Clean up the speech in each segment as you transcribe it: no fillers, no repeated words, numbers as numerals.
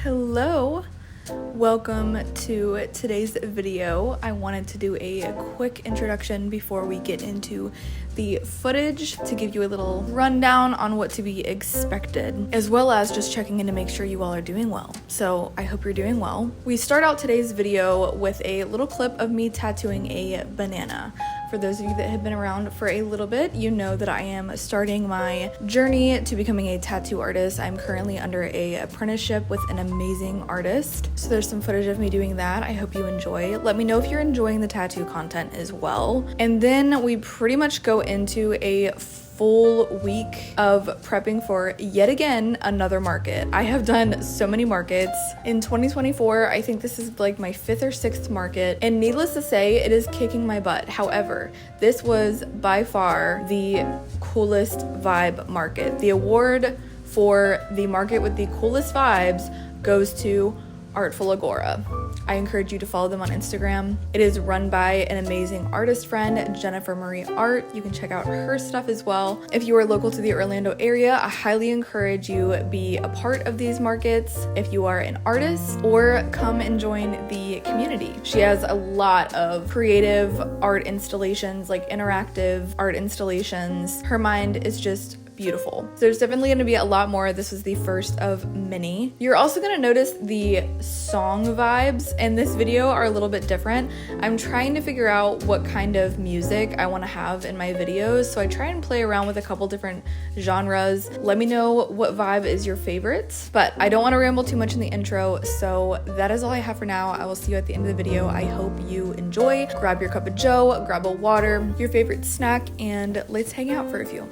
Hello, welcome to today's video. I wanted to do a quick introduction before we get into the footage to give you a little rundown on what to be expected, as well as just checking in to make sure you all are doing well. So I hope you're doing well. We start out today's video with a little clip of me tattooing a banana. For those of you that have been around for a little bit, you know that I am starting my journey to becoming a tattoo artist. I'm currently under an apprenticeship with an amazing artist. So there's some footage of me doing that. I hope you enjoy. Let me know if you're enjoying the tattoo content as well. And then we pretty much go into a full week of prepping for yet again another market. I have done so many markets in 2024. I think this is like my 5th or 6th market, and needless to say, it is kicking my butt. However, this was by far the coolest vibe market. The award for the market with the coolest vibes goes to Artful Agora. I encourage you to follow them on Instagram. It is run by an amazing artist friend, Jennifer Art. You can check out her stuff as well. If you are local to the Orlando area, I highly encourage you be a part of these markets if you are an artist, or come and join the community. She has a lot of creative art installations, like interactive art installations. Her mind is just beautiful. So there's definitely going to be a lot more. This was the first of many. You're also going to notice the song vibes in this video are a little bit different. I'm trying to figure out what kind of music I want to have in my videos, so I try and play around with a couple different genres. Let me know what vibe is your favorite, but I don't want to ramble too much in the intro, so that is all I have for now. I will see you at the end of the video. I hope you enjoy. Grab your cup of joe, grab a water, your favorite snack, and let's hang out for a few.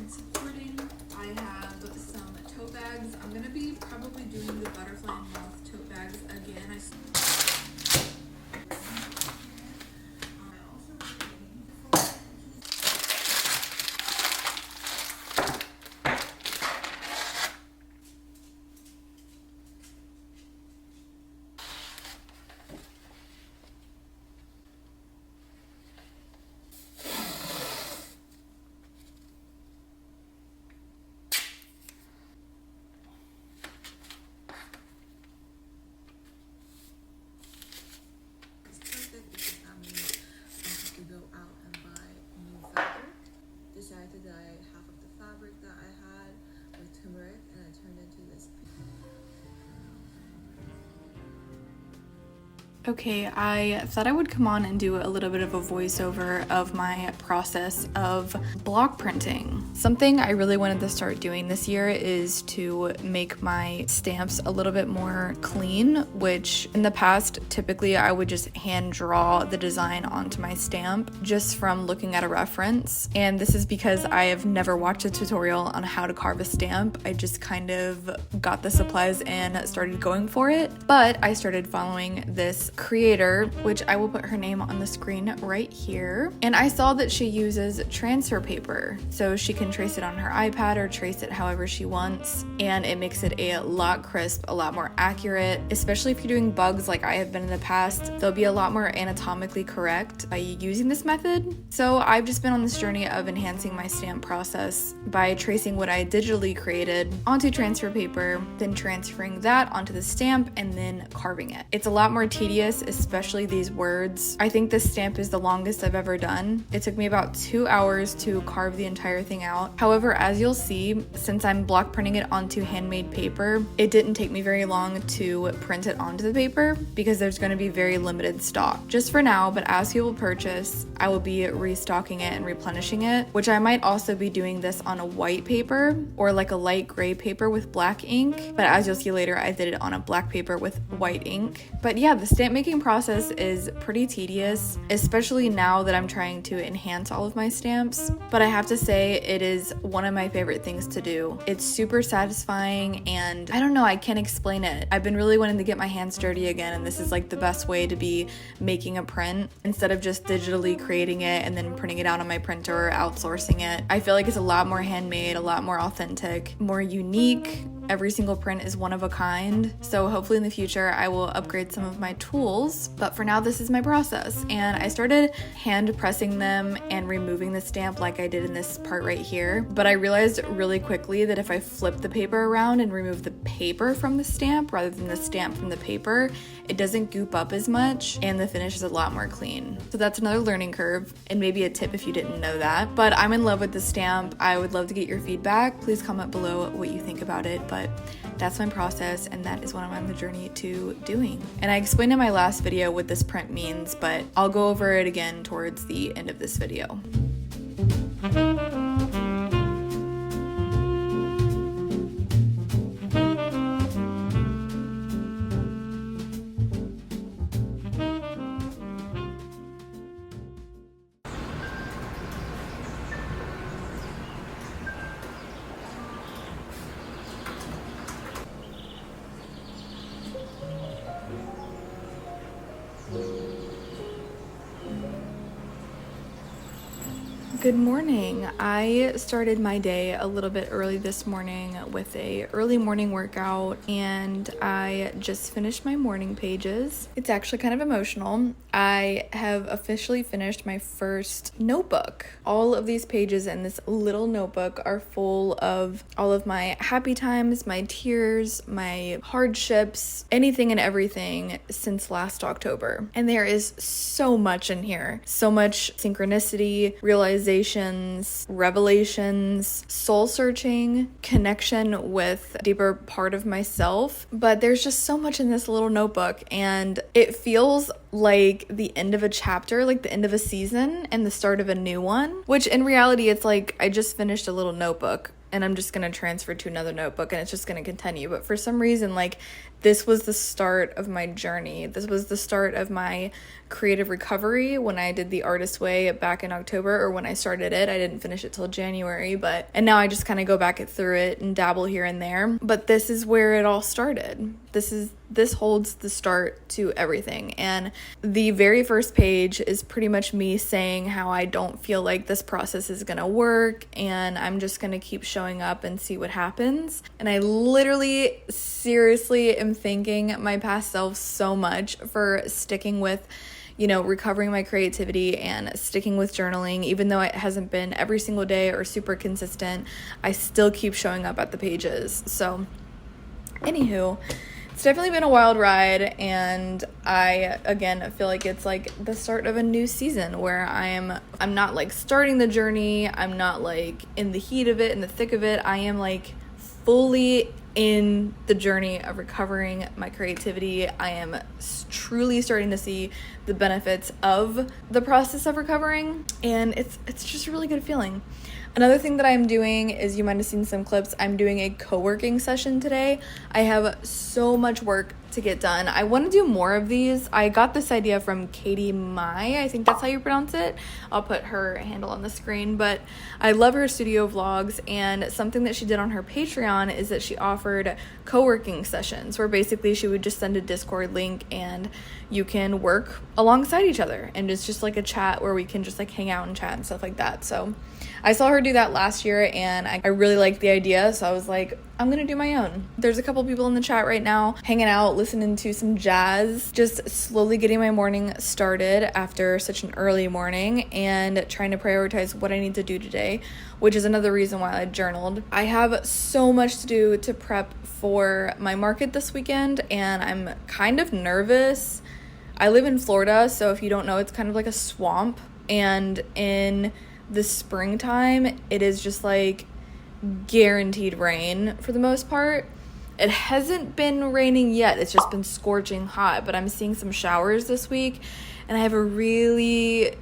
Supporting, I have some tote bags. I'm gonna be probably doing the butterfly and moth tote bags again. Decided to dye half of the fabric that I had with turmeric, and I turned into this. Okay, I thought I would come on and do a little bit of a voiceover of my process of block printing. Something I really wanted to start doing this year is to make my stamps a little bit more clean, which in the past, typically I would just hand draw the design onto my stamp just from looking at a reference. And this is because I have never watched a tutorial on how to carve a stamp. I just kind of got the supplies and started going for it. But I started following this creator, which I will put her name on the screen right here. And I saw that she uses transfer paper, so she can trace it on her iPad or trace it however she wants, and it makes it a lot crisp, a lot more accurate, especially if you're doing bugs like I have been in the past. They'll be a lot more anatomically correct by using this method. So I've just been on this journey of enhancing my stamp process by tracing what I digitally created onto transfer paper, then transferring that onto the stamp, and then carving it. It's a lot more tedious, especially these words. I think this stamp is the longest I've ever done. It took me about 2 hours to carve the entire thing out. However, as you'll see, since I'm block printing it onto handmade paper, it didn't take me very long to print it onto the paper because there's going to be very limited stock just for now. But as people purchase, I will be restocking it and replenishing it, which I might also be doing this on a white paper or like a light gray paper with black ink. But as you'll see later, I did it on a black paper with white ink. But yeah, the stamp making process is pretty tedious, especially now that I'm trying to enhance all of my stamps. But I have to say, it is one of my favorite things to do. It's super satisfying, and I don't know, I can't explain it. I've been really wanting to get my hands dirty again, and this is like the best way to be making a print instead of just digitally creating it and then printing it out on my printer or outsourcing it. I feel like it's a lot more handmade, a lot more authentic, more unique. Every single print is one of a kind. So hopefully in the future I will upgrade some of my tools, but for now this is my process. And I started hand pressing them and removing the stamp like I did in this part right here. But I realized really quickly that if I flip the paper around and remove the paper from the stamp rather than the stamp from the paper, it doesn't goop up as much and the finish is a lot more clean. So that's another learning curve and maybe a tip if you didn't know that. But I'm in love with the stamp. I would love to get your feedback. Please comment below what you think about it. But that's my process, and that is what I'm on the journey to doing. And I explained in my last video what this print means, but I'll go over it again towards the end of this video. Good morning. I started my day a little bit early this morning with a early morning workout, and I just finished my morning pages. It's actually kind of emotional. I have officially finished my first notebook. All of these pages in this little notebook are full of all of my happy times, my tears, my hardships, anything and everything since last October. And there is so much in here. So much synchronicity, realizations, revelations, soul searching, connection with a deeper part of myself. But there's just so much in this little notebook, and it feels like the end of a chapter, like the end of a season and the start of a new one, which in reality, it's like I just finished a little notebook and I'm just going to transfer to another notebook and it's just going to continue. But for some reason, like, this was the start of my journey. This was the start of my creative recovery when I did the Artist Way back in October, or when I started it. I didn't finish it till January, and now I just kind of go back through it and dabble here and there. But this is where it all started. This holds the start to everything. And the very first page is pretty much me saying how I don't feel like this process is gonna work, and I'm just gonna keep showing up and see what happens. And I literally, seriously am thanking my past self so much for sticking with, recovering my creativity and sticking with journaling. Even though it hasn't been every single day or super consistent, I still keep showing up at the pages. So anywho, it's definitely been a wild ride, and I, again, feel like it's like the start of a new season where I'm not like starting the journey, I'm not like in the heat of it, in the thick of it. I am like fully in the journey of recovering my creativity. I am truly starting to see the benefits of the process of recovering, and it's just a really good feeling. Another thing that I'm doing is, you might have seen some clips, I'm doing a co-working session today. I have so much work to get done. I want to do more of these. I got this idea from Katie Mai, I think that's how you pronounce it. I'll put her handle on the screen, but I love her studio vlogs, and something that she did on her Patreon is that she offered co-working sessions where basically she would just send a Discord link and you can work alongside each other, and it's just like a chat where we can just like hang out and chat and stuff like that. So I saw her do that last year and I really liked the idea, so I was like, I'm gonna do my own. There's a couple people in the chat right now hanging out, listening to some jazz, just slowly getting my morning started after such an early morning and trying to prioritize what I need to do today, which is another reason why I journaled. I have so much to do to prep for my market this weekend, and I'm kind of nervous. I live in Florida, so if you don't know, it's kind of like a swamp, and in the springtime it is just like guaranteed rain for the most part. It hasn't been raining yet, it's just been scorching hot, but I'm seeing some showers this week, and I have a really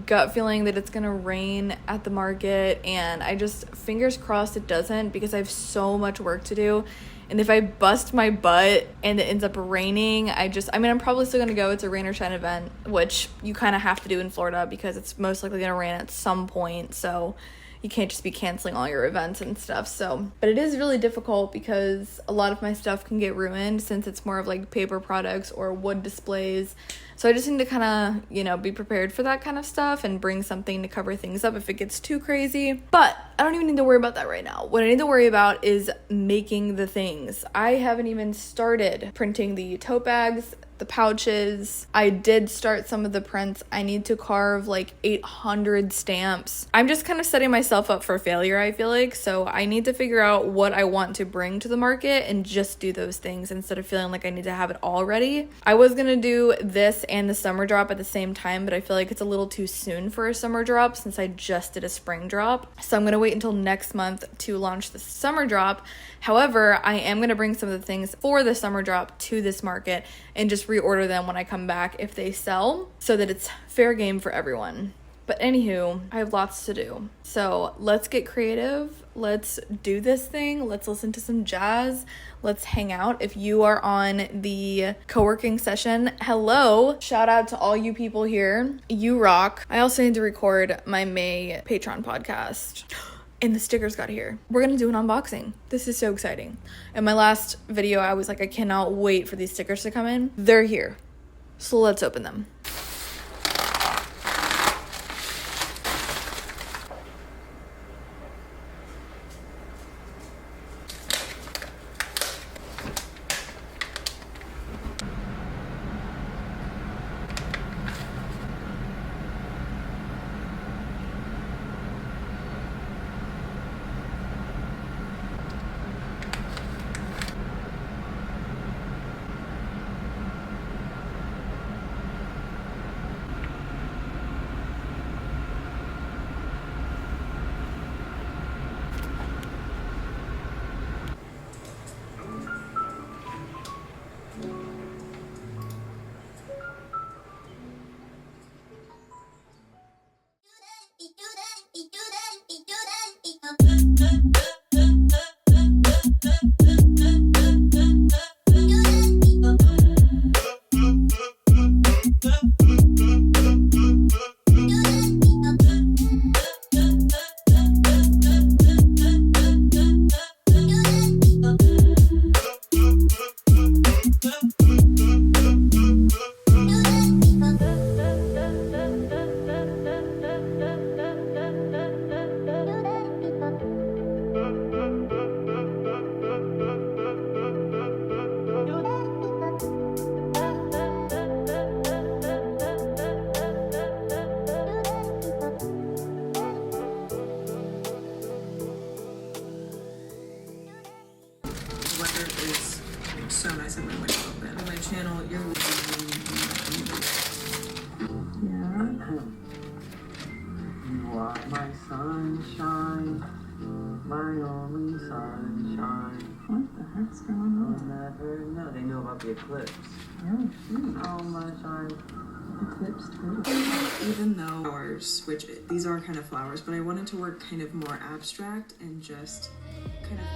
gut feeling that it's gonna rain at the market, and I just, fingers crossed it doesn't, because I have so much work to do. And if I bust my butt and it ends up raining, I'm probably still gonna go. It's a rain or shine event, which you kind of have to do in Florida because it's most likely gonna rain at some point, so you can't just be canceling all your events and stuff. So, but it is really difficult because a lot of my stuff can get ruined since it's more of like paper products or wood displays. So I just need to kind of, be prepared for that kind of stuff and bring something to cover things up if it gets too crazy. But I don't even need to worry about that right now. What I need to worry about is making the things. I haven't even started printing the tote bags, the pouches. I did start some of the prints. I need to carve like 800 stamps. I'm just kind of setting myself up for failure, I feel like. So I need to figure out what I want to bring to the market and just do those things instead of feeling like I need to have it all ready. I was gonna do this and the summer drop at the same time, but I feel like it's a little too soon for a summer drop since I just did a spring drop. So I'm gonna wait until next month to launch the summer drop. However, I am gonna bring some of the things for the summer drop to this market and just reorder them when I come back if they sell, so that it's fair game for everyone. But anywho, I have lots to do. So let's get creative. Let's do this thing. Let's listen to some jazz. Let's hang out. If you are on the co-working session, hello. Shout out to all you people here. You rock. I also need to record my May Patreon podcast. And the stickers got here. We're gonna do an unboxing. This is so exciting. In my last video, I was like, I cannot wait for these stickers to come in. They're here. So let's open them. so nice at my window open. On my channel, you're yeah. You are my sunshine, my only sunshine. What the heck's going on? I'll never know. They know about the eclipse. Oh, shoot. Oh my shine, eclipse too. Even though flowers, which these are kind of flowers, but I wanted to work kind of more abstract and just kind of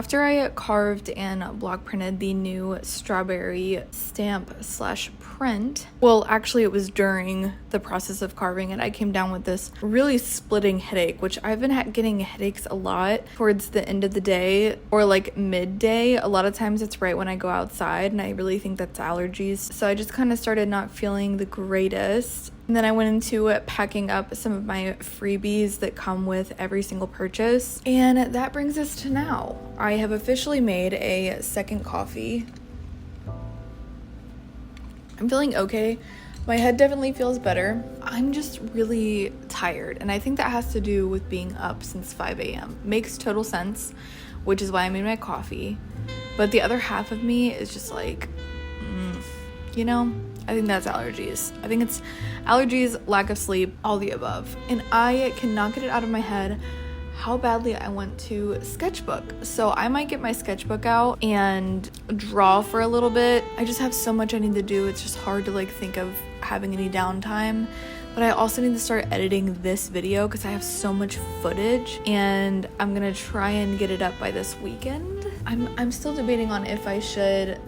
After I carved and block printed the new strawberry stamp slash print, well, actually it was during the process of carving it, I came down with this really splitting headache, which I've been getting headaches a lot towards the end of the day or like midday. A lot of times it's right when I go outside, and I really think that's allergies. So I just kind of started not feeling the greatest. And then I went into packing up some of my freebies that come with every single purchase. And that brings us to now. I have officially made a second coffee. I'm feeling okay. My head definitely feels better. I'm just really tired. And I think that has to do with being up since 5 a.m. Makes total sense, which is why I made my coffee. But the other half of me is just like, you know, I think that's allergies. I think it's allergies, lack of sleep, all the above. And I cannot get it out of my head how badly I want to sketchbook. So I might get my sketchbook out and draw for a little bit. I just have so much I need to do. It's just hard to like think of having any downtime. But I also need to start editing this video because I have so much footage, and I'm gonna try and get it up by this weekend. I'm still debating on if I should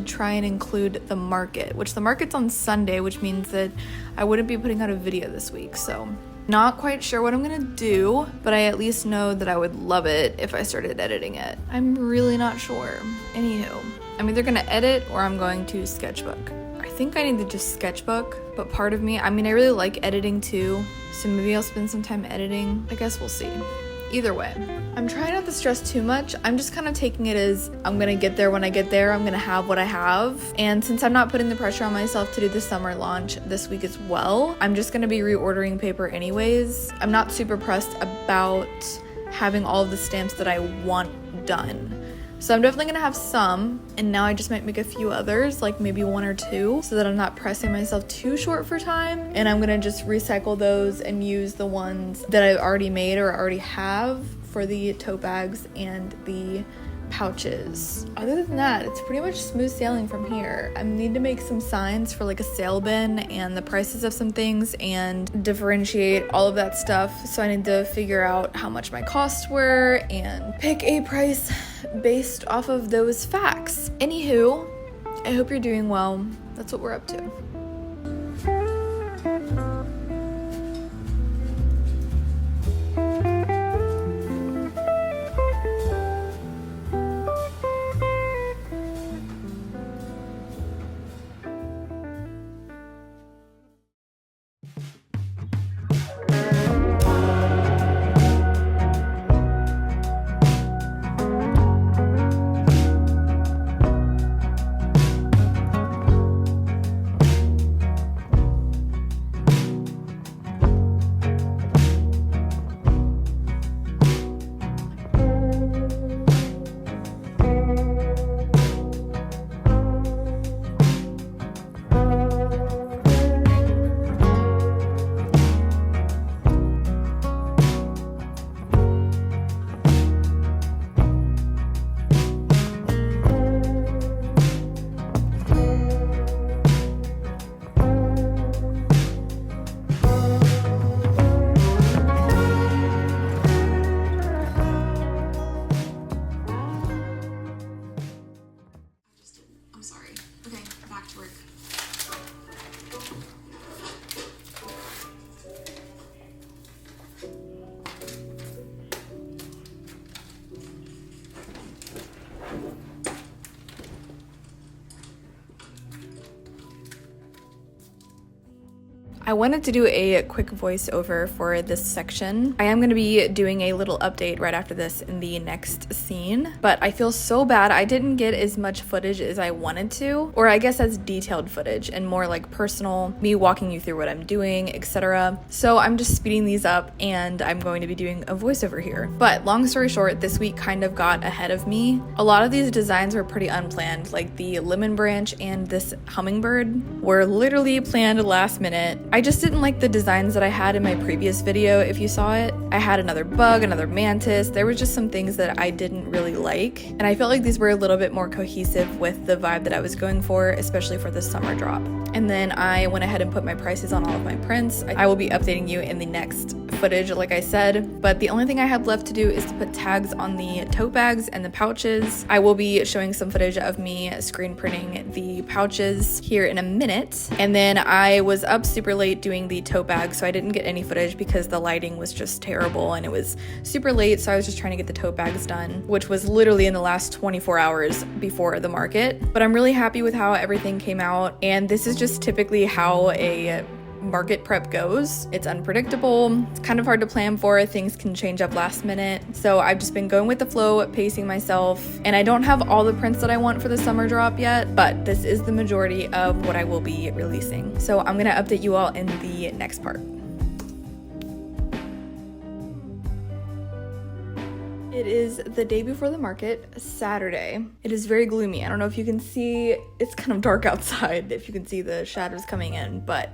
try and include the market, which the market's on Sunday, which means that I wouldn't be putting out a video this week. So not quite sure what I'm gonna do, but I at least know that I would love it if I started editing it. I'm really not sure. Anywho, I'm either gonna edit or I'm going to sketchbook. I think I need to just sketchbook, but part of me, I mean, I really like editing too, so maybe I'll spend some time editing. I guess we'll see. Either way, I'm trying not to stress too much. I'm just kind of taking it as I'm gonna get there when I get there. I'm gonna have what I have. And since I'm not putting the pressure on myself to do the summer launch this week as well, I'm just gonna be reordering paper anyways. I'm not super pressed about having all of the stamps that I want done. So I'm definitely gonna have some, and now I just might make a few others, like maybe 1 or 2, so that I'm not pressing myself too short for time. And I'm gonna just recycle those and use the ones that I've already made or already have for the tote bags and the pouches. Other than that, it's pretty much smooth sailing from here. I need to make some signs for like a sale bin and the prices of some things and differentiate all of that stuff. So I need to figure out how much my costs were and pick a price based off of those facts. Anywho, I hope you're doing well. That's what we're up to. I wanted to do a quick voiceover for this section. I am going to be doing a little update right after this in the next scene, but I feel so bad I didn't get as much footage as I wanted to, or I guess as detailed footage and more like personal, me walking you through what I'm doing, etc. So I'm just speeding these up and I'm going to be doing a voiceover here. But long story short, this week kind of got ahead of me. A lot of these designs were pretty unplanned, like the lemon branch and this hummingbird were literally planned last minute. I just didn't like the designs that I had in my previous video, if you saw it. I had another bug, another mantis. There were just some things that I didn't really like. And I felt like these were a little bit more cohesive with the vibe that I was going for, especially for the summer drop. And then I went ahead and put my prices on all of my prints. I will be updating you in the next footage, like I said, but the only thing I have left to do is to put tags on the tote bags and the pouches. I will be showing some footage of me screen printing the pouches here in a minute. And then I was up super late doing the tote bag, so I didn't get any footage because the lighting was just terrible and it was super late, so I was just trying to get the tote bags done, which was literally in the last 24 hours before the market. But I'm really happy with how everything came out, and this is just typically how a market prep goes. It's unpredictable, it's kind of hard to plan for, things can change up last minute. So I've just been going with the flow, pacing myself, and I don't have all the prints that I want for the summer drop yet, but this is the majority of what I will be releasing. So I'm gonna update you all in the next part. It is the day before the market, Saturday. It is very gloomy. I don't know if you can see, it's kind of dark outside if you can see the shadows coming in, but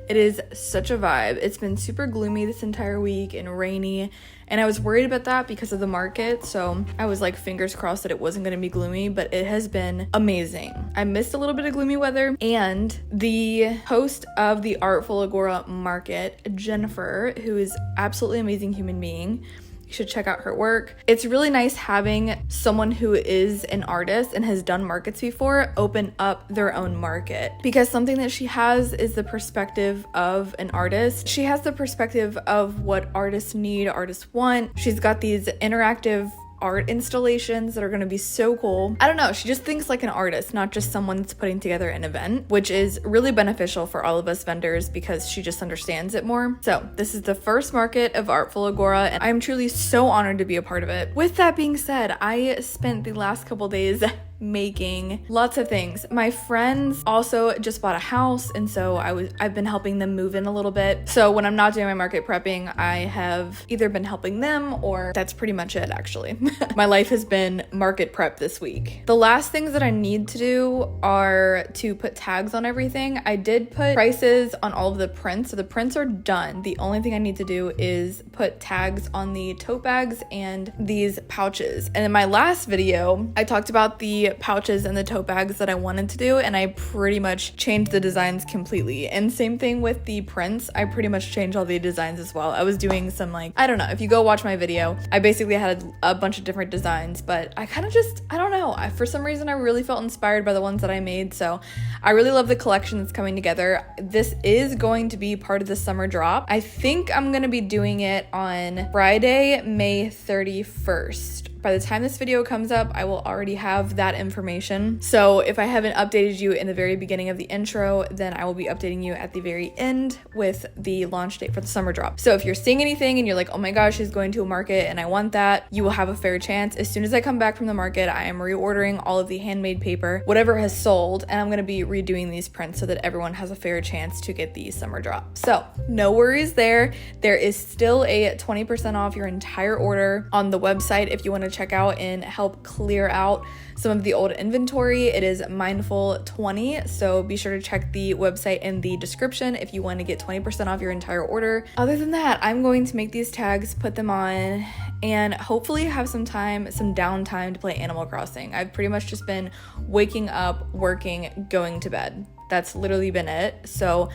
it is such a vibe. It's been super gloomy this entire week and rainy, and I was worried about that because of the market, so I was like fingers crossed that it wasn't going to be gloomy, but it has been amazing. I missed a little bit of gloomy weather, and the host of the Artful Agora market, Jennifer, who is absolutely amazing human being, you should check out her work. It's really nice having someone who is an artist and has done markets before open up their own market, because something that she has is the perspective of an artist. She has the perspective of what artists need, artists want. She's got these interactive art installations that are going to be so cool. I don't know, she just thinks like an artist, not just someone that's putting together an event, which is really beneficial for all of us vendors because she just understands it more. So this is the first market of Artful Agora, and I'm truly so honored to be a part of it. With that being said, I spent the last couple days making lots of things. My friends also just bought a house, and so I've been helping them move in a little bit. So when I'm not doing my market prepping, I have either been helping them, or that's pretty much it actually. My life has been market prep this week. The last things that I need to do are to put tags on everything. I did put prices on all of the prints, so the prints are done. The only thing I need to do is put tags on the tote bags and these pouches. And in my last video, I talked about the pouches and the tote bags that I wanted to do, and I pretty much changed the designs completely. And same thing with the prints, I pretty much changed all the designs as well. I was doing some, like, I don't know, if you go watch my video, I basically had a bunch of different designs, but I kind of just, I don't know, for some reason I really felt inspired by the ones that I made. So I really love the collection that's coming together. This is going to be part of the summer drop. I think I'm gonna be doing it on Friday, May 31st. By the time this video comes up, I will already have that information. So if I haven't updated you in the very beginning of the intro, then I will be updating you at the very end with the launch date for the summer drop. So if you're seeing anything and you're like, oh my gosh, she's going to a market and I want that, you will have a fair chance. As soon as I come back from the market, I am reordering all of the handmade paper, whatever has sold, and I'm gonna be redoing these prints so that everyone has a fair chance to get the summer drop. So no worries there. There is still a 20% off your entire order on the website if you want to check out and help clear out some of the old inventory. It is mindful20, so be sure to check the website in the description if you want to get 20% off your entire order. Other than that, I'm going to make these tags, put them on, and hopefully have some downtime to play Animal Crossing. I've pretty much just been waking up, working, going to bed. That's literally been it. So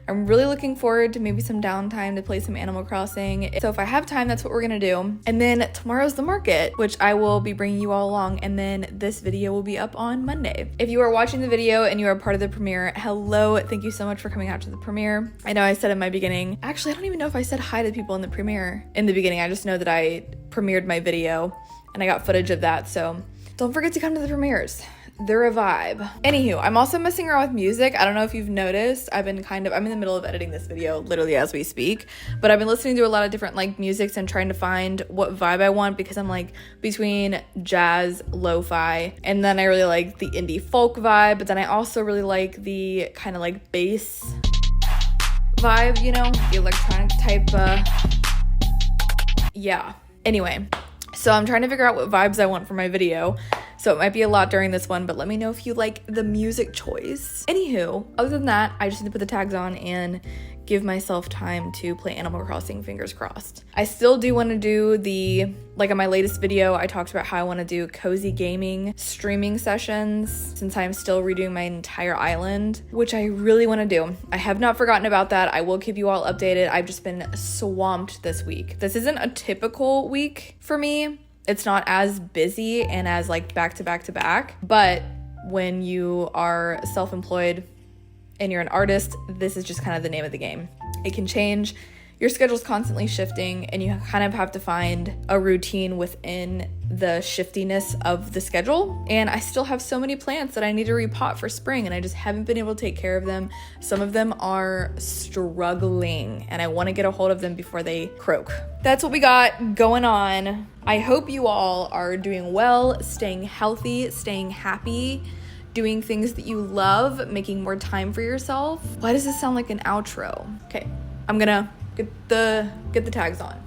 I'm really looking forward to maybe some downtime to play some Animal Crossing. So if I have time, that's what we're gonna do. And then tomorrow's the market, which I will be bringing you all along. And then this video will be up on Monday. If you are watching the video and you are part of the premiere, hello, thank you so much for coming out to the premiere. I know I said in my beginning, actually, I don't even know if I said hi to people in the premiere in the beginning. I just know that I premiered my video and I got footage of that. So don't forget to come to the premieres. They're a vibe. Anywho, I'm also messing around with music. I don't know if you've noticed, I'm in the middle of editing this video literally as we speak, but I've been listening to a lot of different like musics and trying to find what vibe I want, because I'm like between jazz, lo-fi, and then I really like the indie folk vibe, but then I also really like the kind of like bass vibe, you know, the electronic type, yeah. Anyway, so I'm trying to figure out what vibes I want for my video. So it might be a lot during this one, but let me know if you like the music choice. Anywho, other than that, I just need to put the tags on and give myself time to play Animal Crossing, fingers crossed. I still do want to do like on my latest video, I talked about how I want to do cozy gaming streaming sessions since I'm still redoing my entire island, which I really want to do. I have not forgotten about that. I will keep you all updated. I've just been swamped this week. This isn't a typical week for me. It's not as busy and as like back to back to back, but when you are self-employed and you're an artist, this is just kind of the name of the game. It can change. Your schedule's constantly shifting and you kind of have to find a routine within the shiftiness of the schedule. And I still have so many plants that I need to repot for spring and I just haven't been able to take care of them. Some of them are struggling and I want to get a hold of them before they croak. That's what we got going on. I hope you all are doing well, staying healthy, staying happy, doing things that you love, making more time for yourself. Why does this sound like an outro? Okay, I'm gonna get the tags on.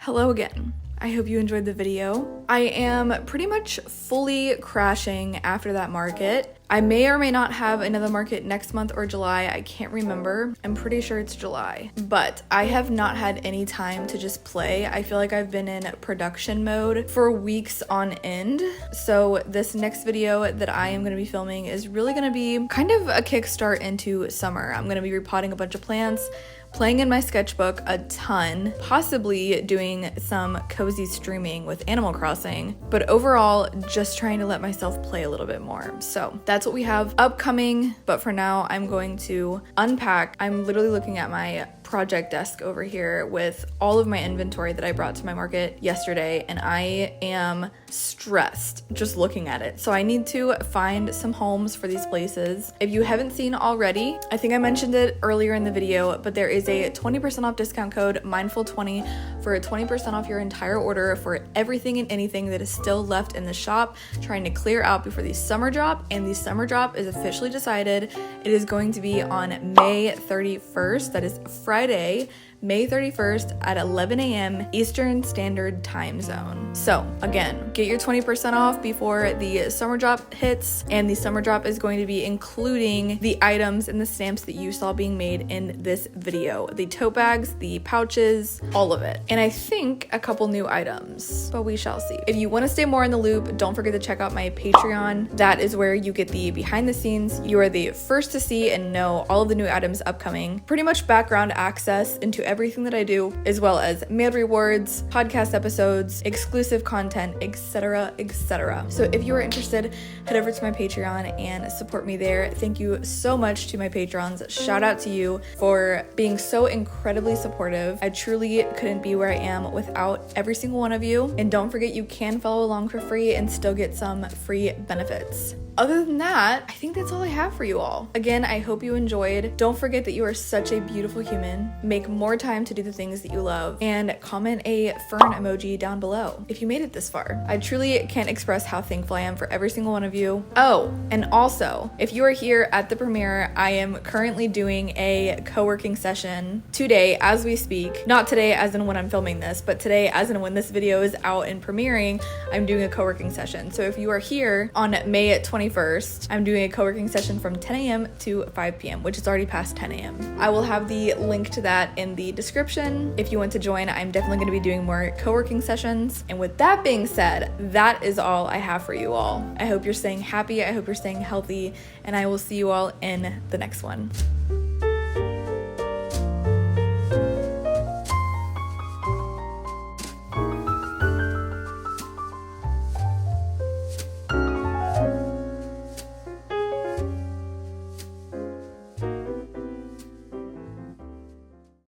Hello again. I hope you enjoyed the video. I am pretty much fully crashing after that market. I may or may not have another market next month or July. I can't remember. I'm pretty sure it's July. But I have not had any time to just play. I feel like I've been in production mode for weeks on end. So this next video that I am going to be filming is really going to be kind of a kickstart into summer. I'm going to be repotting a bunch of plants, playing in my sketchbook a ton, possibly doing some cozy streaming with Animal Crossing, but overall just trying to let myself play a little bit more. So that's what we have upcoming, but for now I'm going to unpack. I'm literally looking at my project desk over here with all of my inventory that I brought to my market yesterday, and I am stressed just looking at it. So I need to find some homes for these places. If you haven't seen already, I think I mentioned it earlier in the video, but there is a 20% off discount code mindful20 for a 20% off your entire order for everything and anything that is still left in the shop, trying to clear out before the summer drop. And the summer drop is officially decided. It is going to be on May 31st. That is Friday, May 31st at 11 a.m. Eastern Standard Time Zone. So again, get your 20% off before the summer drop hits, and the summer drop is going to be including the items and the stamps that you saw being made in this video. The tote bags, the pouches, all of it. And I think a couple new items, but we shall see. If you want to stay more in the loop, don't forget to check out my Patreon. That is where you get the behind the scenes. You are the first to see and know all of the new items upcoming. Pretty much background access into everything that I do, as well as mail rewards, podcast episodes, exclusive content, etc., etc. So if you are interested, head over to my Patreon and support me there. Thank you so much to my patrons. Shout out to you for being so incredibly supportive. I truly couldn't be where I am without every single one of you. And don't forget, you can follow along for free and still get some free benefits. Other than that, I think that's all I have for you all. Again, I hope you enjoyed. Don't forget that you are such a beautiful human. Make more time to do the things that you love, and comment a fern emoji down below if you made it this far. I truly can't express how thankful I am for every single one of you. Oh, and also, if you are here at the premiere, I am currently doing a co-working session today as we speak. Not today as in when I'm filming this, but today as in when this video is out and premiering, I'm doing a co-working session. So if you are here on May 21st, I'm doing a co-working session from 10 a.m. to 5 p.m., which is already past 10 a.m. I will have the link to that in the description. If you want to join, I'm definitely going to be doing more co-working sessions. And with that being said, that is all I have for you all. I hope you're staying happy. I hope you're staying healthy, and I will see you all in the next one.